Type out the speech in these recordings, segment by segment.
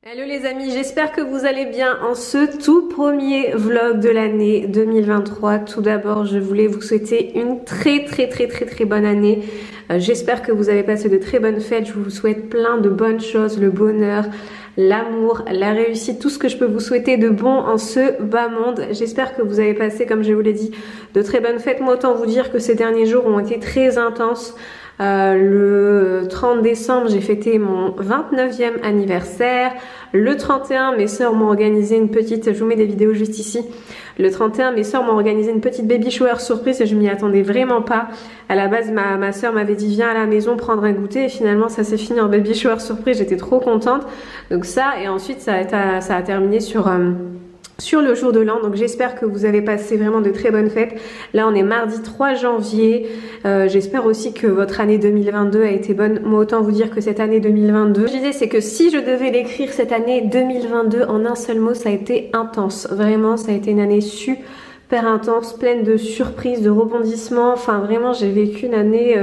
Hello les amis, j'espère que vous allez bien en ce tout premier vlog de l'année 2023. Tout d'abord, je voulais vous souhaiter une très bonne année. J'espère que vous avez passé de très bonnes fêtes. Je vous souhaite plein de bonnes choses, le bonheur, l'amour, la réussite, tout ce que je peux vous souhaiter de bon en ce bas monde. J'espère que vous avez passé, comme je vous l'ai dit, de très bonnes fêtes. Moi, autant vous dire que ces derniers jours ont été très intenses. Le 30 décembre, j'ai fêté mon 29e anniversaire. Le 31, mes sœurs m'ont organisé une petite, je vous mets des vidéos juste ici. Le 31, mes sœurs m'ont organisé une petite baby shower surprise et je m'y attendais vraiment pas. À la base, ma sœur m'avait dit viens à la maison prendre un goûter et finalement ça s'est fini en baby shower surprise. J'étais trop contente. Donc ça, et ensuite ça a terminé sur le jour de l'an. Donc j'espère que vous avez passé vraiment de très bonnes fêtes. Là on est mardi 3 janvier. J'espère aussi que votre année 2022 a été bonne. Moi autant vous dire que cette année 2022, je disais c'est que si je devais l'écrire cette année 2022 en un seul mot, ça a été intense. Vraiment ça a été une année super intense, pleine de surprises, de rebondissements. Enfin vraiment j'ai vécu une année...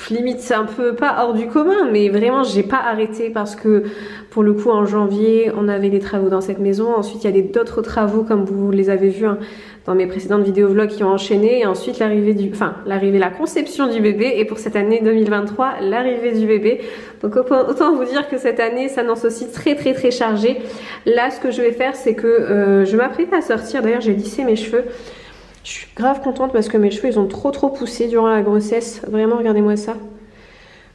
limite c'est un peu pas hors du commun, mais vraiment j'ai pas arrêté parce que pour le coup en janvier on avait des travaux dans cette maison, ensuite il y a d'autres travaux comme vous les avez vus hein, dans mes précédentes vidéos vlogs qui ont enchaîné, et ensuite la conception du bébé, et pour cette année 2023 l'arrivée du bébé. Donc autant vous dire que cette année s'annonce aussi très chargée. Là ce que je vais faire c'est que je m'apprête à sortir, d'ailleurs j'ai lissé mes cheveux. Je suis grave contente parce que mes cheveux ils ont trop poussé durant la grossesse. Vraiment regardez-moi ça.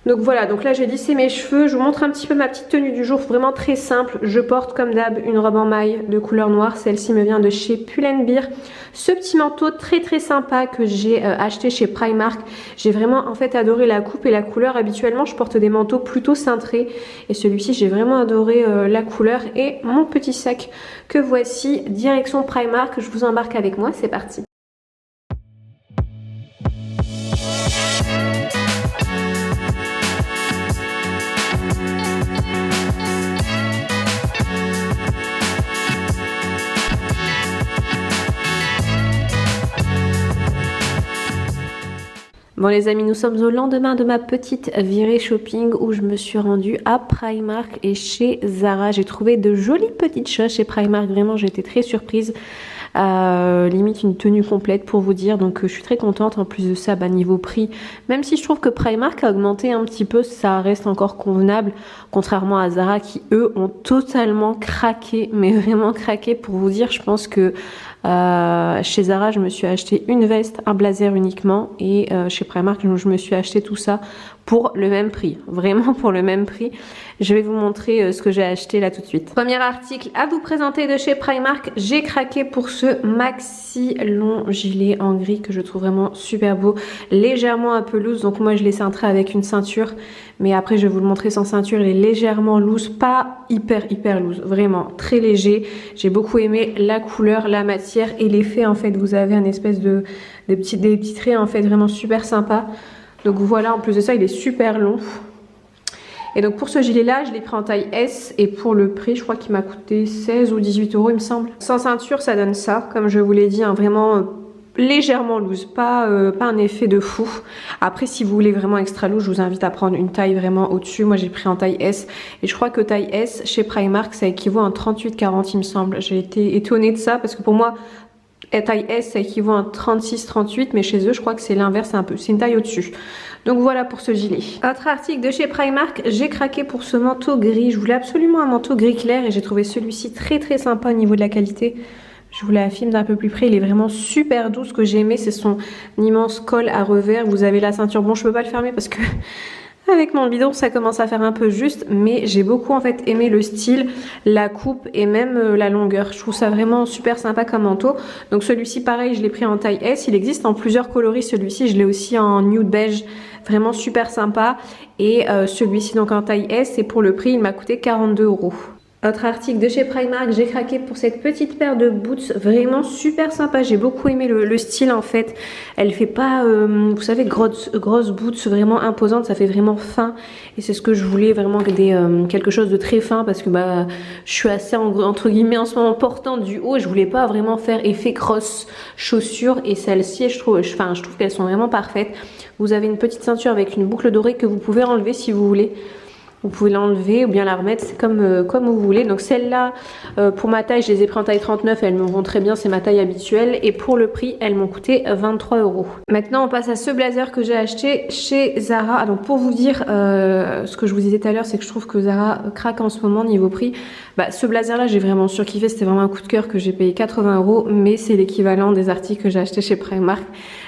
Donc voilà, donc là j'ai lissé mes cheveux. Je vous montre un petit peu ma petite tenue du jour, vraiment très simple. Je porte comme d'hab une robe en maille de couleur noire. Celle-ci me vient de chez Pull&Bear. Ce petit manteau très sympa que j'ai acheté chez Primark. J'ai vraiment en fait adoré la coupe et la couleur. Habituellement je porte des manteaux plutôt cintrés. Et celui-ci j'ai vraiment adoré la couleur. Et mon petit sac que voici, direction Primark. Je vous embarque avec moi, c'est parti. Bon les amis, nous sommes au lendemain de ma petite virée shopping où je me suis rendue à Primark et chez Zara. J'ai trouvé de jolies petites choses chez Primark, vraiment j'ai été très surprise. Limite une tenue complète pour vous dire, donc je suis très contente. En plus de ça, niveau prix, même si je trouve que Primark a augmenté un petit peu, ça reste encore convenable, contrairement à Zara qui eux ont totalement craqué, mais vraiment craqué. Pour vous dire, je pense que chez Zara je me suis acheté une veste, un blazer uniquement, et chez Primark je me suis acheté tout ça pour le même prix, vraiment pour le même prix. Je vais vous montrer ce que j'ai acheté là tout de suite. Premier article à vous présenter de chez Primark, j'ai craqué pour ce maxi long gilet en gris que je trouve vraiment super beau, légèrement un peu loose, donc moi je l'ai cintré avec une ceinture, mais après je vais vous le montrer sans ceinture. Il est légèrement loose, pas hyper loose, vraiment très léger. J'ai beaucoup aimé la couleur, la matière et l'effet en fait. Vous avez un espèce de des petits traits en fait vraiment super sympa. Donc voilà, en plus de ça il est super long. Et donc pour ce gilet là je l'ai pris en taille S, et pour le prix je crois qu'il m'a coûté 16 ou 18 € il me semble. Sans ceinture ça donne ça, comme je vous l'ai dit hein, vraiment légèrement loose, pas un effet de fou. Après si vous voulez vraiment extra loose, je vous invite à prendre une taille vraiment au dessus. Moi j'ai pris en taille S, et je crois que taille S chez Primark ça équivaut à un 38-40 il me semble. J'ai été étonnée de ça parce que pour moi taille S ça équivaut à un 36-38, mais chez eux je crois que c'est l'inverse, c'est une taille au dessus. Donc voilà pour ce gilet. Autre article de chez Primark, j'ai craqué pour ce manteau gris. Je voulais absolument un manteau gris clair et j'ai trouvé celui-ci très sympa au niveau de la qualité. Je vous la filme d'un peu plus près, il est vraiment super doux. Ce que j'ai aimé c'est son immense col à revers. Vous avez la ceinture, bon je peux pas le fermer parce que avec mon bidon ça commence à faire un peu juste, mais j'ai beaucoup en fait aimé le style, la coupe et même la longueur. Je trouve ça vraiment super sympa comme manteau. Donc celui-ci pareil je l'ai pris en taille S, il existe en plusieurs coloris. Celui-ci je l'ai aussi en nude beige, vraiment super sympa. Et celui-ci donc en taille S, et pour le prix il m'a coûté 42 €. Autre article de chez Primark, j'ai craqué pour cette petite paire de boots, vraiment super sympa. J'ai beaucoup aimé le style en fait. Elle fait pas, vous savez, grosse boots vraiment imposante, ça fait vraiment fin. Et c'est ce que je voulais, vraiment quelque chose de très fin, parce que je suis assez entre guillemets en ce moment portant du haut. Je voulais pas vraiment faire effet cross chaussure, et celle-ci, je trouve qu'elles sont vraiment parfaites. Vous avez une petite ceinture avec une boucle dorée que vous pouvez enlever si vous voulez. Vous pouvez l'enlever ou bien la remettre, c'est comme vous voulez. Donc celle-là, pour ma taille, je les ai pris en taille 39, elles me vont très bien, c'est ma taille habituelle. Et pour le prix, elles m'ont coûté 23 €. Maintenant, on passe à ce blazer que j'ai acheté chez Zara. Ah, donc pour vous dire, ce que je vous disais tout à l'heure, c'est que je trouve que Zara craque en ce moment niveau prix. Bah, ce blazer-là, j'ai vraiment surkiffé, c'était vraiment un coup de cœur que j'ai payé 80 €, mais c'est l'équivalent des articles que j'ai achetés chez Primark.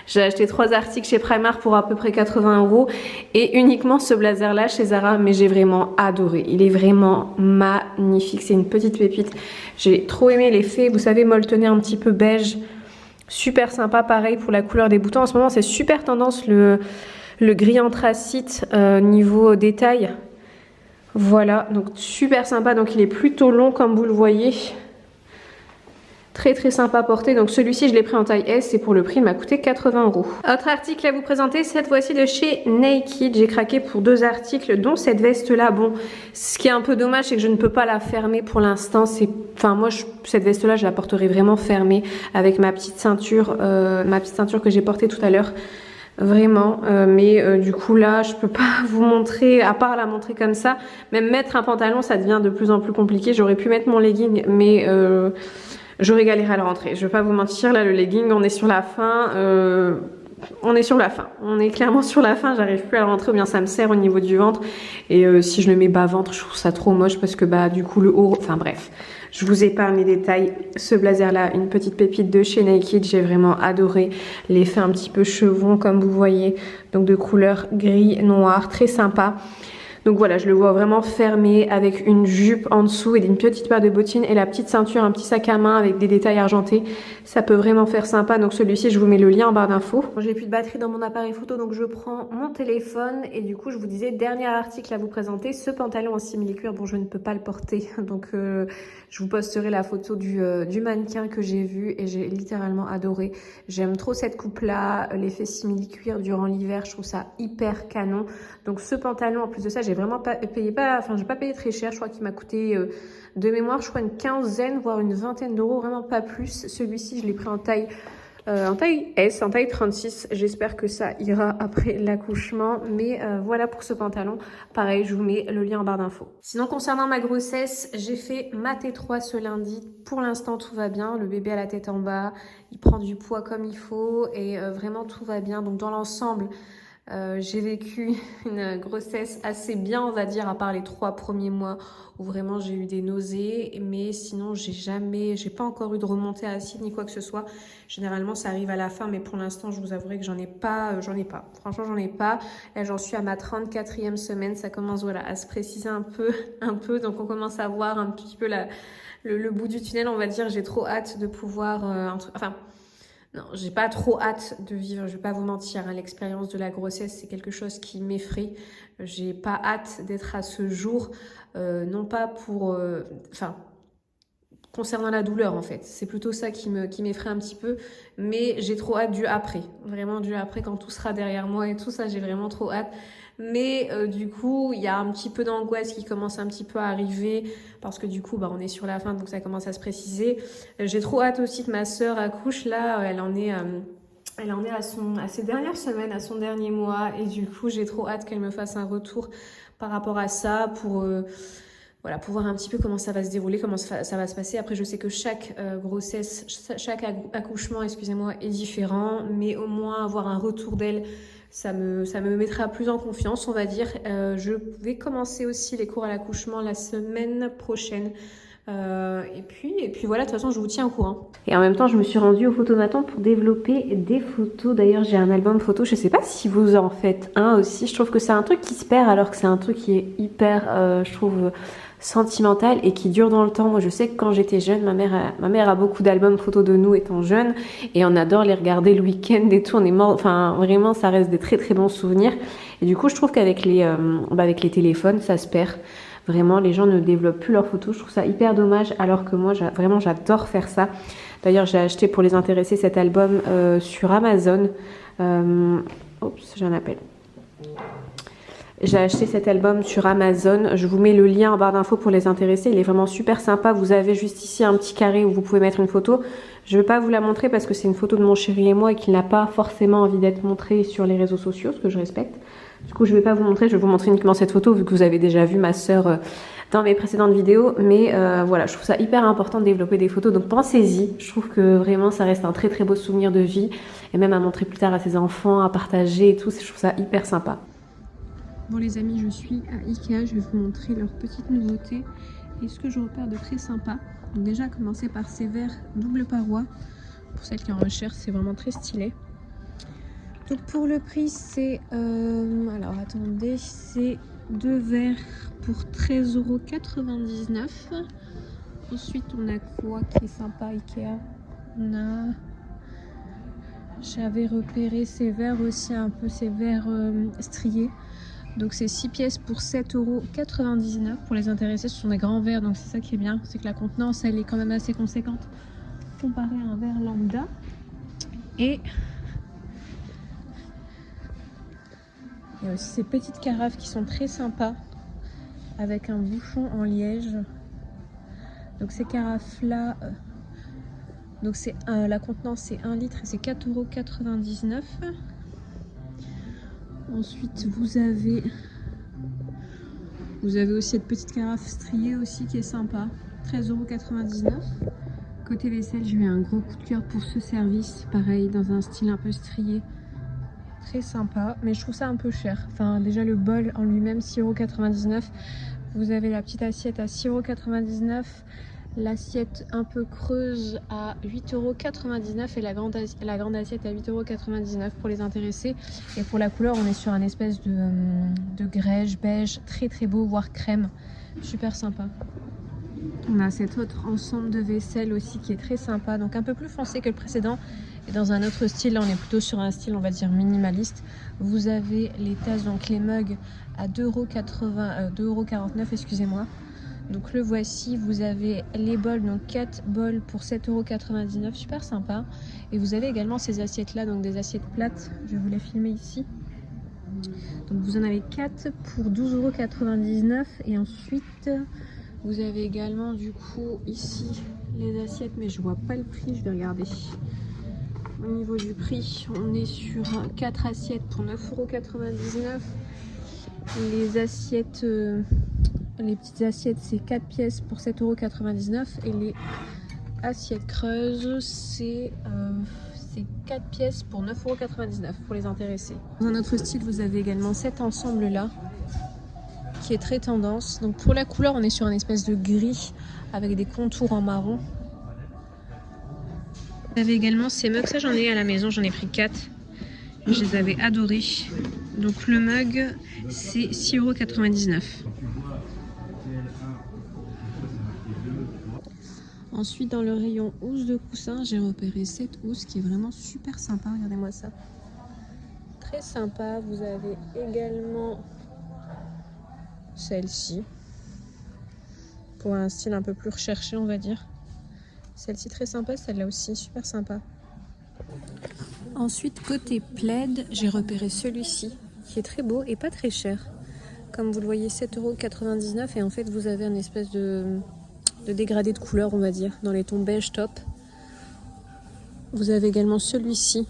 J'ai acheté 3 articles chez Primark pour à peu près 80 € et uniquement ce blazer là chez Zara, mais j'ai vraiment adoré. Il est vraiment magnifique, c'est une petite pépite. J'ai trop aimé l'effet, vous savez, molletonné un petit peu beige, super sympa. Pareil pour la couleur des boutons, en ce moment c'est super tendance le gris anthracite niveau détail. Voilà, donc super sympa, donc il est plutôt long comme vous le voyez. Très très sympa à porter, donc celui-ci je l'ai pris en taille S et pour le prix il m'a coûté 80 €. Autre article à vous présenter, cette fois-ci de chez Naked. J'ai craqué pour 2 articles dont cette veste là. Bon, ce qui est un peu dommage c'est que je ne peux pas la fermer pour l'instant. Enfin moi cette veste là je la porterai vraiment fermée avec ma petite ceinture que j'ai portée tout à l'heure. Vraiment, mais du coup là je peux pas vous montrer, à part la montrer comme ça. Même mettre un pantalon ça devient de plus en plus compliqué. J'aurais pu mettre mon legging mais j'aurais galéré à le rentrer, je vais pas vous mentir, là le legging on est sur la fin, on est clairement sur la fin, j'arrive plus à le rentrer ou bien ça me serre au niveau du ventre et si je le mets bas ventre je trouve ça trop moche parce que bah du coup le haut, enfin bref, je vous épargne les détails. Ce blazer là, une petite pépite de chez Naked, j'ai vraiment adoré l'effet un petit peu chevron comme vous voyez, donc de couleur gris noir, très sympa. Donc voilà, je le vois vraiment fermé avec une jupe en dessous et une petite paire de bottines et la petite ceinture, un petit sac à main avec des détails argentés. Ça peut vraiment faire sympa. Donc celui-ci, je vous mets le lien en barre d'infos. J'ai plus de batterie dans mon appareil photo, donc je prends mon téléphone. Et du coup, je vous disais, dernier article à vous présenter, ce pantalon en simili-cuir. Bon, je ne peux pas le porter. Donc je vous posterai la photo du mannequin que j'ai vu et j'ai littéralement adoré. J'aime trop cette coupe-là, l'effet simili-cuir durant l'hiver. Je trouve ça hyper canon. Donc ce pantalon, en plus de ça, j'ai vraiment pas payé, j'ai pas payé très cher. Je crois qu'il m'a coûté de mémoire, je crois une quinzaine, voire une vingtaine d'euros, vraiment pas plus. Celui-ci, je l'ai pris en taille S, en taille 36. J'espère que ça ira après l'accouchement. Mais voilà pour ce pantalon. Pareil, je vous mets le lien en barre d'infos. Sinon, concernant ma grossesse, j'ai fait ma T3 ce lundi. Pour l'instant, tout va bien. Le bébé a la tête en bas. Il prend du poids comme il faut. Et vraiment, tout va bien. Donc, dans l'ensemble, j'ai vécu une grossesse assez bien, on va dire, à part les 3 premiers mois où vraiment j'ai eu des nausées, mais sinon j'ai pas encore eu de remontée acide ni quoi que ce soit. Généralement ça arrive à la fin, mais pour l'instant je vous avouerai que j'en ai pas. Franchement j'en ai pas. Là j'en suis à ma 34e semaine, ça commence voilà à se préciser un peu, donc on commence à voir un petit peu le bout du tunnel, on va dire. J'ai trop hâte de pouvoir, non, j'ai pas trop hâte de vivre, je vais pas vous mentir, hein, l'expérience de la grossesse c'est quelque chose qui m'effraie. J'ai pas hâte d'être à ce jour, non pas pour... concernant la douleur en fait, c'est plutôt ça qui m'effraie un petit peu, mais j'ai trop hâte du après, vraiment du après quand tout sera derrière moi et tout ça, j'ai vraiment trop hâte. Mais du coup, il y a un petit peu d'angoisse qui commence un petit peu à arriver parce que du coup, bah, on est sur la fin, donc ça commence à se préciser. J'ai trop hâte aussi que ma sœur accouche. Là, elle en est à ses dernières semaines, à son dernier mois. Et du coup, j'ai trop hâte qu'elle me fasse un retour par rapport à ça pour voir un petit peu comment ça va se dérouler, comment ça va se passer. Après, je sais que chaque grossesse, chaque accouchement, excusez-moi, est différent. Mais au moins, avoir un retour d'elle, ça me mettra plus en confiance, on va dire. Je vais commencer aussi les cours à l'accouchement la semaine prochaine. Et puis voilà, de toute façon, je vous tiens au courant. Et en même temps, je me suis rendue au photomaton pour développer des photos. D'ailleurs, j'ai un album photo. Je sais pas si vous en faites un aussi. Je trouve que c'est un truc qui se perd alors que c'est un truc qui est hyper, je trouve, sentimental et qui dure dans le temps. Moi, je sais que quand j'étais jeune, ma mère a beaucoup d'albums photos de nous étant jeunes et on adore les regarder le week-end et tout. On est mort, enfin vraiment, ça reste des très très bons souvenirs. Et du coup, je trouve qu'avec les téléphones, ça se perd. Vraiment, les gens ne développent plus leurs photos. Je trouve ça hyper dommage alors que moi, vraiment, j'adore faire ça. D'ailleurs, j'ai acheté pour les intéresser cet album sur Amazon. Oups, j'ai un appel. J'ai acheté cet album sur Amazon. Je vous mets le lien en barre d'infos pour les intéresser. Il est vraiment super sympa. Vous avez juste ici un petit carré où vous pouvez mettre une photo. Je ne vais pas vous la montrer parce que c'est une photo de mon chéri et moi et qu'il n'a pas forcément envie d'être montrée sur les réseaux sociaux, ce que je respecte. Du coup, je vais pas vous montrer, je vais vous montrer uniquement cette photo vu que vous avez déjà vu ma sœur dans mes précédentes vidéos. Mais voilà, je trouve ça hyper important de développer des photos. Donc pensez-y, je trouve que vraiment ça reste un très très beau souvenir de vie. Et même à montrer plus tard à ses enfants, à partager et tout, je trouve ça hyper sympa. Bon les amis, je suis à Ikea, je vais vous montrer leurs petites nouveautés et ce que je repère de très sympa. Donc déjà, à commencer par ces verres double paroi. Pour celles qui en recherchent, c'est vraiment très stylé. Donc pour le prix, c'est... alors attendez, c'est 2 verres pour 13,99 €. Ensuite, on a quoi qui est sympa Ikea? On a... J'avais repéré ces verres aussi, un peu ces verres striés. Donc c'est 6 pièces pour 7,99 €. Pour les intéressés, ce sont des grands verres, donc c'est ça qui est bien. C'est que la contenance, elle est quand même assez conséquente comparé à un verre lambda. Et il y a aussi ces petites carafes qui sont très sympas avec un bouchon en liège. Donc ces carafes là, donc c'est la contenance c'est 1 litre et c'est 4,99 €. Ensuite vous avez aussi cette petite carafe striée aussi qui est sympa, 13,99 €. Côté vaisselle, j'ai eu un gros coup de cœur pour ce service, pareil dans un style un peu strié. Très sympa, mais je trouve ça un peu cher. Enfin, déjà le bol en lui-même, 6,99 €. Vous avez la petite assiette à 6,99 €. L'assiette un peu creuse à 8,99 € et la grande assiette à 8,99 € pour les intéressés. Et pour la couleur, on est sur un espèce de grège beige, très très beau, voire crème. Super sympa. On a cet autre ensemble de vaisselle aussi qui est très sympa, donc un peu plus foncé que le précédent. Et dans un autre style, là on est plutôt sur un style on va dire minimaliste. Vous avez les tasses, donc les mugs à 2,49 €, excusez-moi. Donc le voici, vous avez les bols, donc 4 bols pour 7,99 €, super sympa. Et vous avez également ces assiettes là, donc des assiettes plates, je vais vous les filmer ici. Donc vous en avez 4 pour 12,99 € et ensuite vous avez également du coup ici les assiettes, mais je vois pas le prix, je vais regarder. Au niveau du prix, on est sur 4 assiettes pour 9,99 €. Les assiettes, les petites assiettes, c'est 4 pièces pour 7,99 € et les assiettes creuses, c'est 4 pièces pour 9,99 € pour les intéressés. Dans un autre style, vous avez également cet ensemble là qui est très tendance. Donc pour la couleur, on est sur un espèce de gris avec des contours en marron. Vous avez également ces mugs, ça j'en ai à la maison, j'en ai pris 4. Je les avais adorés. Donc le mug, c'est 6,99 €. Ensuite, dans le rayon housse de coussin, j'ai repéré cette housse qui est vraiment super sympa. Regardez-moi ça. Très sympa. Vous avez également celle-ci pour un style un peu plus recherché, on va dire. Celle-ci très sympa, celle-là aussi super sympa. Ensuite, côté plaid, j'ai repéré celui-ci qui est très beau et pas très cher. Comme vous le voyez, 7,99 € et en fait vous avez une espèce de dégradé de couleur, on va dire, dans les tons beige top. Vous avez également celui-ci,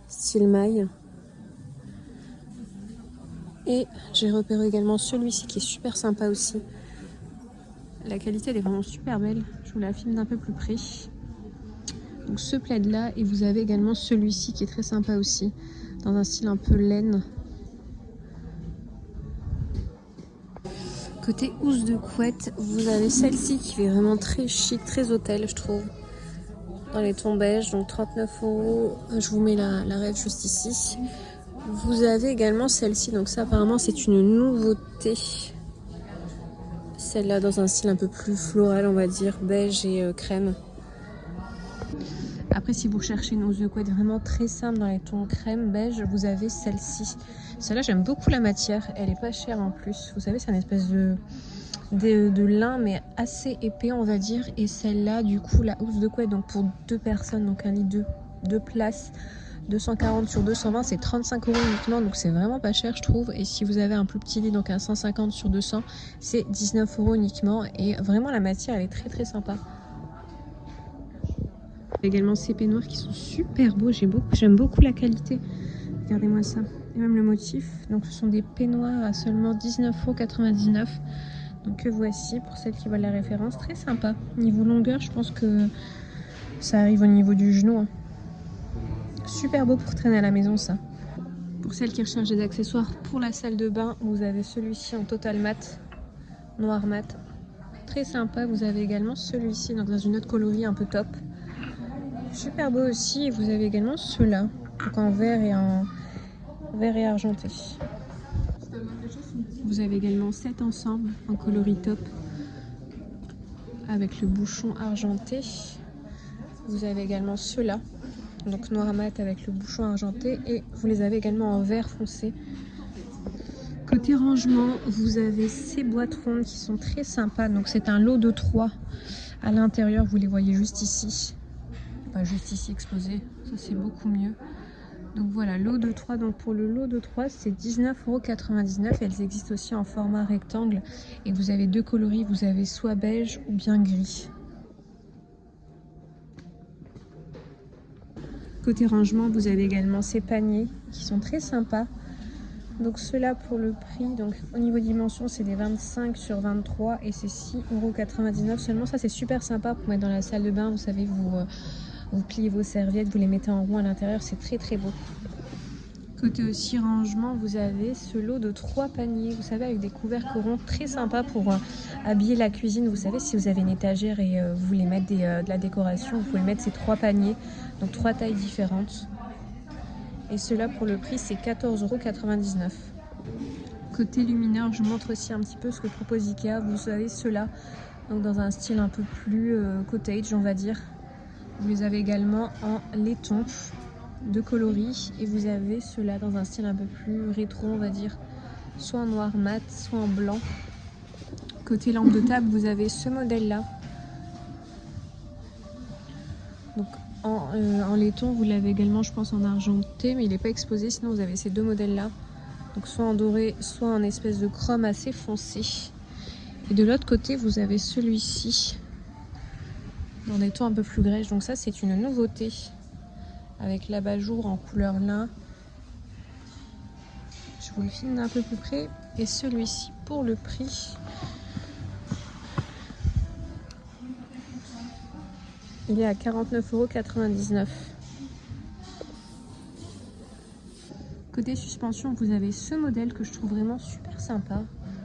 style maille. Et j'ai repéré également celui-ci qui est super sympa aussi. La qualité elle est vraiment super belle. Je vous la filme d'un peu plus près. Donc ce plaid là, et vous avez également celui-ci qui est très sympa aussi, dans un style un peu laine. Côté housse de couette, vous avez celle-ci qui est vraiment très chic, très hôtel je trouve. Dans les tons beige, donc 39 €. Je vous mets la règle juste ici. Vous avez également celle-ci, donc ça apparemment c'est une nouveauté. Celle-là dans un style un peu plus floral, on va dire, beige et crème. Après, si vous cherchez une housse de couette vraiment très simple dans les tons crème, beige, vous avez celle-ci. Celle-là, j'aime beaucoup la matière. Elle est pas chère en plus. Vous savez, c'est une espèce de lin, mais assez épais, on va dire. Et celle-là, du coup, la housse de couette, donc pour 2 personnes, donc un lit de 2 places, 240 sur 220, c'est 35 € uniquement. Donc c'est vraiment pas cher, je trouve. Et si vous avez un plus petit lit, donc un 150 sur 200, c'est 19 € uniquement. Et vraiment, la matière, elle est très très sympa. Également ces peignoirs qui sont super beaux, j'aime beaucoup la qualité Regardez-moi ça. Et même le motif. Donc ce sont des peignoirs à seulement 19,99 €. Donc que voici pour celles qui veulent la référence. Très sympa. Niveau longueur, je pense que ça arrive au niveau du genou. Hein. Super beau pour traîner à la maison ça. Pour celles qui recherchent des accessoires pour la salle de bain, vous avez celui-ci en total mat, noir mat. Très sympa. Vous avez également celui-ci donc dans une autre coloris un peu top. Super beau aussi. Et vous avez également ceux-là, donc en vert et argenté. Vous avez également cet ensemble en coloris top avec le bouchon argenté. Vous avez également ceux-là, donc noir mat avec le bouchon argenté, et vous les avez également en vert foncé. Côté rangement, vous avez ces boîtes rondes qui sont très sympas. Donc c'est un lot de 3 à l'intérieur, vous les voyez juste ici. Pas juste ici exposé, ça c'est beaucoup mieux. Donc voilà, lot de 3. Donc pour le lot de 3, c'est 19,99 €. Elles existent aussi en format rectangle. Et vous avez deux coloris, vous avez soit beige ou bien gris. Côté rangement, vous avez également ces paniers qui sont très sympas. Donc ceux-là pour le prix, donc au niveau dimension, c'est des 25 sur 23 et c'est 6,99 € seulement. Ça c'est super sympa pour mettre dans la salle de bain. Vous savez, vous pliez vos serviettes, vous les mettez en rond à l'intérieur, c'est très très beau. Côté aussi rangement, vous avez ce lot de 3 paniers, vous savez, avec des couvercles ronds très sympa pour habiller la cuisine. Vous savez, si vous avez une étagère et vous voulez mettre de la décoration, vous pouvez mettre ces 3 paniers, donc 3 tailles différentes. Et cela pour le prix, c'est 14,99 €. Côté lumineur, je vous montre aussi un petit peu ce que propose Ikea. Vous savez, ceux-là, donc dans un style un peu plus cottage, on va dire. Vous les avez également en laiton de coloris et vous avez ceux-là dans un style un peu plus rétro, on va dire, soit en noir mat, soit en blanc. Côté lampe de table, vous avez ce modèle-là. Donc en laiton, vous l'avez également, je pense, en argenté, mais il n'est pas exposé. Sinon, vous avez ces deux modèles-là, donc soit en doré, soit en espèce de chrome assez foncé. Et de l'autre côté, vous avez celui-ci dans des tons un peu plus grèges. Donc ça, c'est une nouveauté avec l'abat-jour en couleur lin. Je vous le filme d'un peu plus près. Et celui-ci, pour le prix, il est à 49,99 €. Côté suspension, vous avez ce modèle que je trouve vraiment super sympa.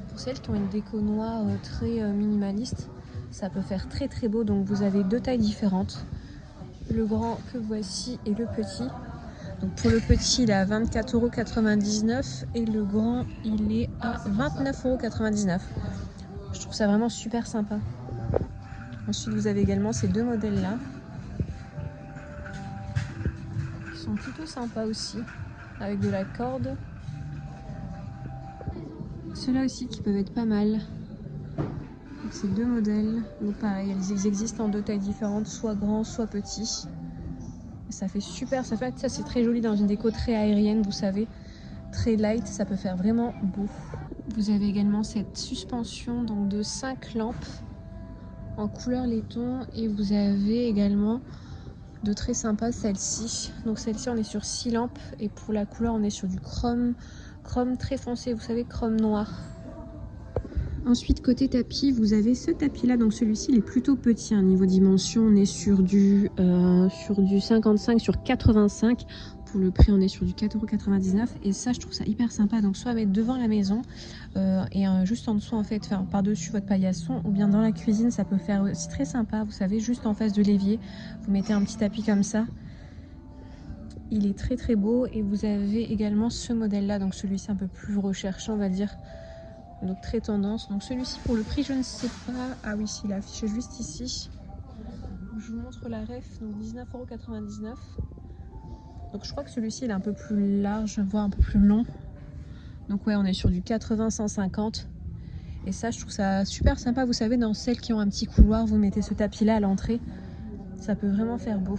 Pour celles qui ont une déco noire très minimaliste, ça peut faire très très beau. Donc vous avez deux tailles différentes. Le grand que voici et le petit. Donc pour le petit, il est à 24,99 € et le grand, il est à 29,99 €. Je trouve ça vraiment super sympa. Ensuite, vous avez également ces deux modèles-là, qui sont plutôt sympas aussi, avec de la corde. Ceux-là aussi qui peuvent être pas mal. Donc ces deux modèles, donc pareil, ils existent en deux tailles différentes, soit grand, soit petit. Ça fait super, ça c'est très joli dans une déco très aérienne, vous savez, très light, ça peut faire vraiment beau. Vous avez également cette suspension donc de 5 lampes en couleur laiton et vous avez également de très sympas celle-ci. Donc celle-ci on est sur 6 lampes et pour la couleur on est sur du chrome très foncé, vous savez, chrome noir. Ensuite côté tapis, vous avez ce tapis là, donc celui-ci il est plutôt petit, hein, niveau dimension on est sur du 55 sur 85. Pour le prix on est sur du 4,99 € et ça je trouve ça hyper sympa. Donc soit mettre devant la maison et juste en dessous en fait, enfin par dessus votre paillasson, ou bien dans la cuisine, ça peut faire aussi très sympa, vous savez, juste en face de l'évier vous mettez un petit tapis comme ça. Il est très très beau. Et vous avez également ce modèle là, donc celui-ci un peu plus recherché on va dire, donc très tendance. Donc celui-ci pour le prix je ne sais pas, ah oui il est affiché juste ici, je vous montre la ref, donc 19,99 €. Donc je crois que celui-ci il est un peu plus large, voire un peu plus long. Donc ouais, on est sur du 80-150. Et ça je trouve ça super sympa, vous savez, dans celles qui ont un petit couloir, vous mettez ce tapis là à l'entrée, ça peut vraiment faire beau.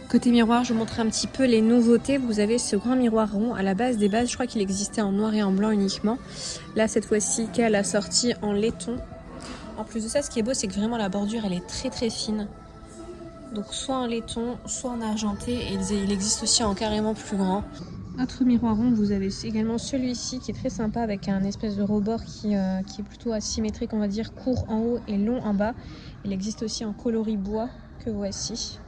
Côté miroir, je vous montre un petit peu les nouveautés. Vous avez ce grand miroir rond. À la base des bases, je crois qu'il existait en noir et en blanc uniquement. Là, cette fois-ci, Ikea l'a sorti en laiton. En plus de ça, ce qui est beau, c'est que vraiment la bordure, elle est très très fine. Donc soit en laiton, soit en argenté, et il existe aussi en carrément plus grand. Autre miroir rond, vous avez également celui-ci qui est très sympa avec un espèce de rebord qui est plutôt asymétrique, on va dire, court en haut et long en bas. Il existe aussi en coloris bois que voici.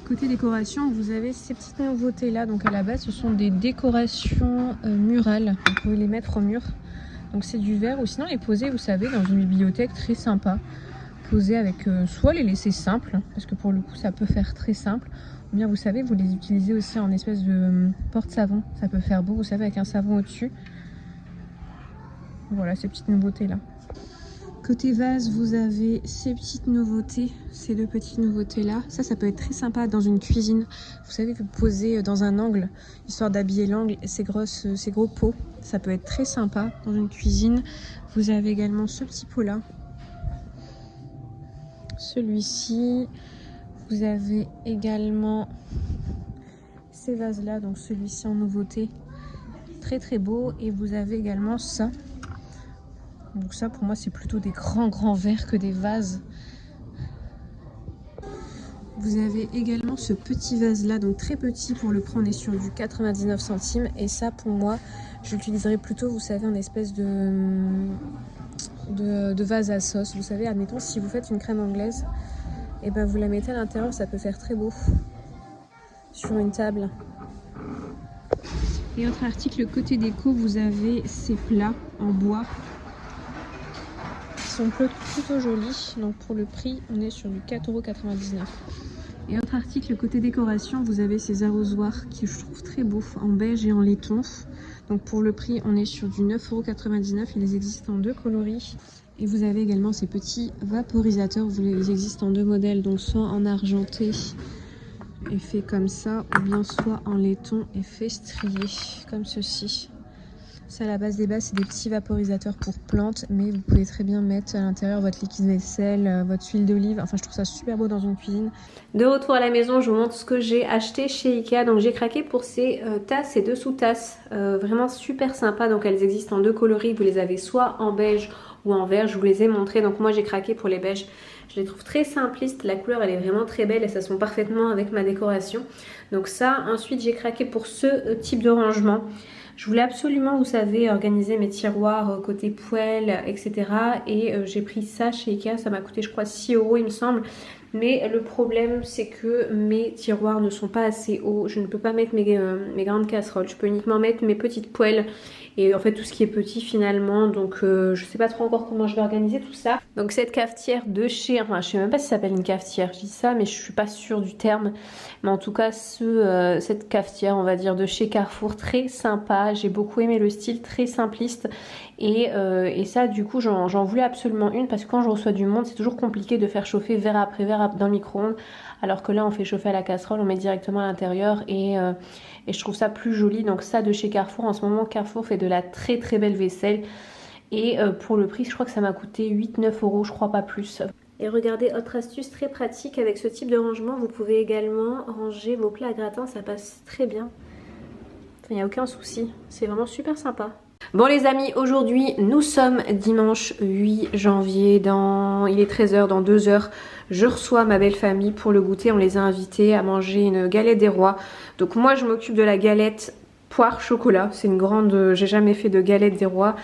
Côté décoration, vous avez ces petites nouveautés là. Donc à la base, ce sont des décorations murales. Vous pouvez les mettre au mur. Donc c'est du verre ou sinon les poser, vous savez, dans une bibliothèque très sympa. Poser avec soit les laisser simples, parce que pour le coup ça peut faire très simple. Ou bien vous savez, vous les utilisez aussi en espèce de porte-savon. Ça peut faire beau, vous savez, avec un savon au-dessus. Voilà ces petites nouveautés là. Côté vase, vous avez ces petites nouveautés, ces deux petites nouveautés là. Ça peut être très sympa dans une cuisine. Vous savez, vous posez dans un angle, histoire d'habiller l'angle, ces gros pots. Ça peut être très sympa dans une cuisine. Vous avez également ce petit pot là. Celui-ci. Vous avez également ces vases là, donc celui-ci en nouveauté. Très très beau. Et vous avez également ça. Donc ça pour moi c'est plutôt des grands verres que des vases. Vous avez également ce petit vase là, donc très petit pour le prix on est sur du 99 centimes. Et ça pour moi je l'utiliserai plutôt, vous savez, en espèce de vase à sauce. Vous savez, admettons si vous faites une crème anglaise, et ben vous la mettez à l'intérieur, ça peut faire très beau sur une table. Et autre article côté déco, vous avez ces plats en bois. Ils sont plutôt jolis, donc pour le prix on est sur du 4,99 €. Et autre article côté décoration, vous avez ces arrosoirs qui je trouve très beaux en beige et en laiton. Donc pour le prix on est sur du 9,99 €. Ils existent en deux coloris. Et vous avez également ces petits vaporisateurs, ils existent en deux modèles, donc soit en argenté et fait comme ça, ou bien soit en laiton et fait strié comme ceci. Ça, à la base des bases, c'est des petits vaporisateurs pour plantes, mais vous pouvez très bien mettre à l'intérieur votre liquide vaisselle, votre huile d'olive. Enfin, je trouve ça super beau dans une cuisine. De retour à la maison, je vous montre ce que j'ai acheté chez Ikea. Donc j'ai craqué pour ces tasses et dessous-tasses, vraiment super sympa. Donc elles existent en deux coloris, vous les avez soit en beige ou en vert, je vous les ai montrés. Donc moi j'ai craqué pour les beiges. Je les trouve très simplistes, la couleur elle est vraiment très belle et ça se fond parfaitement avec ma décoration. Donc ça, ensuite j'ai craqué pour ce type de rangement. Je voulais absolument, vous savez, organiser mes tiroirs côté poêle, etc. Et j'ai pris ça chez Ikea, ça m'a coûté je crois 6 € il me semble. Mais le problème c'est que mes tiroirs ne sont pas assez hauts. Je ne peux pas mettre mes grandes casseroles, je peux uniquement mettre mes petites poêles. Et en fait tout ce qui est petit finalement, donc je sais pas trop encore comment je vais organiser tout ça. Donc cette cafetière de chez, enfin je sais même pas si ça s'appelle une cafetière, je dis ça mais je suis pas sûre du terme. Mais en tout cas cette cafetière on va dire de chez Carrefour, très sympa, j'ai beaucoup aimé le style, très simpliste. Et ça du coup j'en voulais absolument une parce que quand je reçois du monde c'est toujours compliqué de faire chauffer verre après verre dans le micro-ondes. Alors que là on fait chauffer à la casserole, on met directement à l'intérieur et je trouve ça plus joli. Donc ça de chez Carrefour, en ce moment Carrefour fait de la très très belle vaisselle. Et pour le prix je crois que ça m'a coûté 8-9 €, je crois pas plus. Et regardez, autre astuce très pratique avec ce type de rangement, vous pouvez également ranger vos plats à gratin, ça passe très bien. Il n'y a aucun souci, c'est vraiment super sympa. Bon les amis, aujourd'hui nous sommes dimanche 8 janvier, il est 13 h, dans 2 h, je reçois ma belle famille pour le goûter. On les a invités à manger une galette des rois. Donc moi je m'occupe de la galette poire chocolat, c'est une grande, j'ai jamais fait de galette des rois.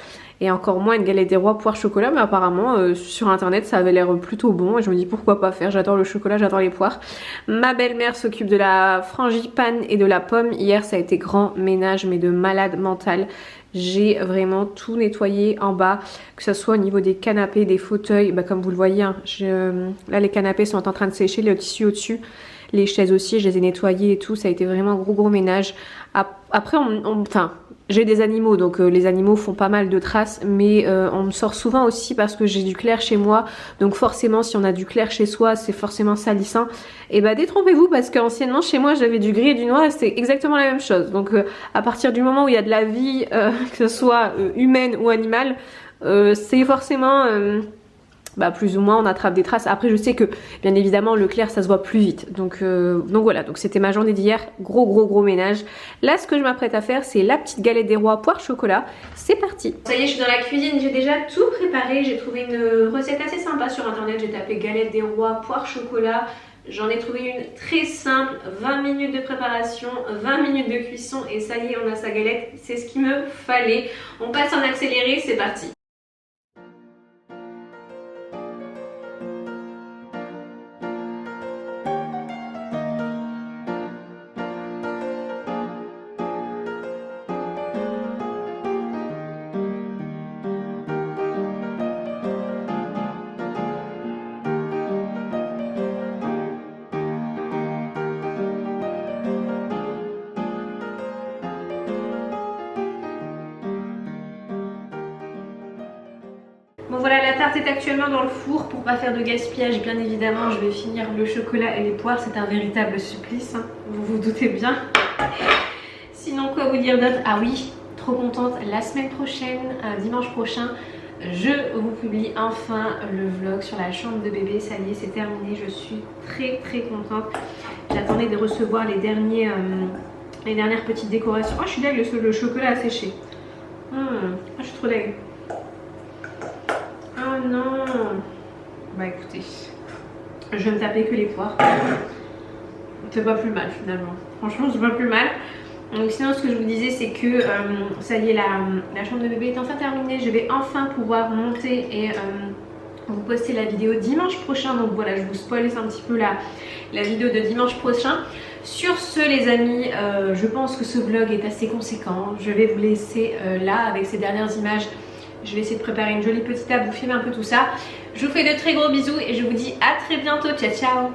Et encore moins une galette des rois poire chocolat, mais apparemment sur internet ça avait l'air plutôt bon et je me dis pourquoi pas faire, j'adore le chocolat, j'adore les poires. Ma belle-mère s'occupe de la frangipane et de la pomme. Hier ça a été grand ménage mais de malade mental. J'ai vraiment tout nettoyé en bas, que ce soit au niveau des canapés, des fauteuils, bah comme vous le voyez, hein, là les canapés sont en train de sécher, le tissu au-dessus. Les chaises aussi, je les ai nettoyées et tout, ça a été vraiment gros ménage. Après, enfin, j'ai des animaux, donc les animaux font pas mal de traces, mais on me sort souvent aussi parce que j'ai du clair chez moi. Donc forcément, si on a du clair chez soi, c'est forcément salissant. Et bah détrompez-vous parce qu'anciennement, chez moi, j'avais du gris et du noir et c'était exactement la même chose. Donc à partir du moment où il y a de la vie, que ce soit humaine ou animale, c'est forcément... bah plus ou moins on attrape des traces. Après je sais que bien évidemment le clair ça se voit plus vite. Donc voilà, donc c'était ma journée d'hier, gros ménage. Là ce que je m'apprête à faire c'est la petite galette des rois poire chocolat. C'est parti. Ça y est, je suis dans la cuisine, j'ai déjà tout préparé. J'ai trouvé une recette assez sympa sur internet, j'ai tapé galette des rois poire chocolat. J'en ai trouvé une très simple, 20 minutes de préparation, 20 minutes de cuisson et ça y est, on a sa galette, c'est ce qu'il me fallait. On passe en accéléré, c'est parti. Bon voilà, la tarte est actuellement dans le four pour pas faire de gaspillage. Bien évidemment, je vais finir le chocolat et les poires. C'est un véritable supplice, hein, vous vous doutez bien. Sinon, quoi vous dire d'autre? Ah oui, trop contente. La semaine prochaine, dimanche prochain, je vous publie enfin le vlog sur la chambre de bébé. Ça y est, c'est terminé. Je suis très contente. J'attendais de recevoir les dernières petites décorations. Oh, je suis deg, le chocolat a séché. Je suis trop deg. Oh non. Bah écoutez, je vais me taper que les poires. C'est pas plus mal finalement. Franchement, c'est pas plus mal. Donc sinon, ce que je vous disais, c'est que ça y est, la chambre de bébé est enfin terminée. Je vais enfin pouvoir monter et vous poster la vidéo dimanche prochain. Donc voilà, je vous spoil un petit peu la vidéo de dimanche prochain. Sur ce les amis, je pense que ce vlog est assez conséquent. Je vais vous laisser là avec ces dernières images. Je vais essayer de préparer une jolie petite table, vous filmer un peu tout ça. Je vous fais de très gros bisous et je vous dis à très bientôt. Ciao ciao.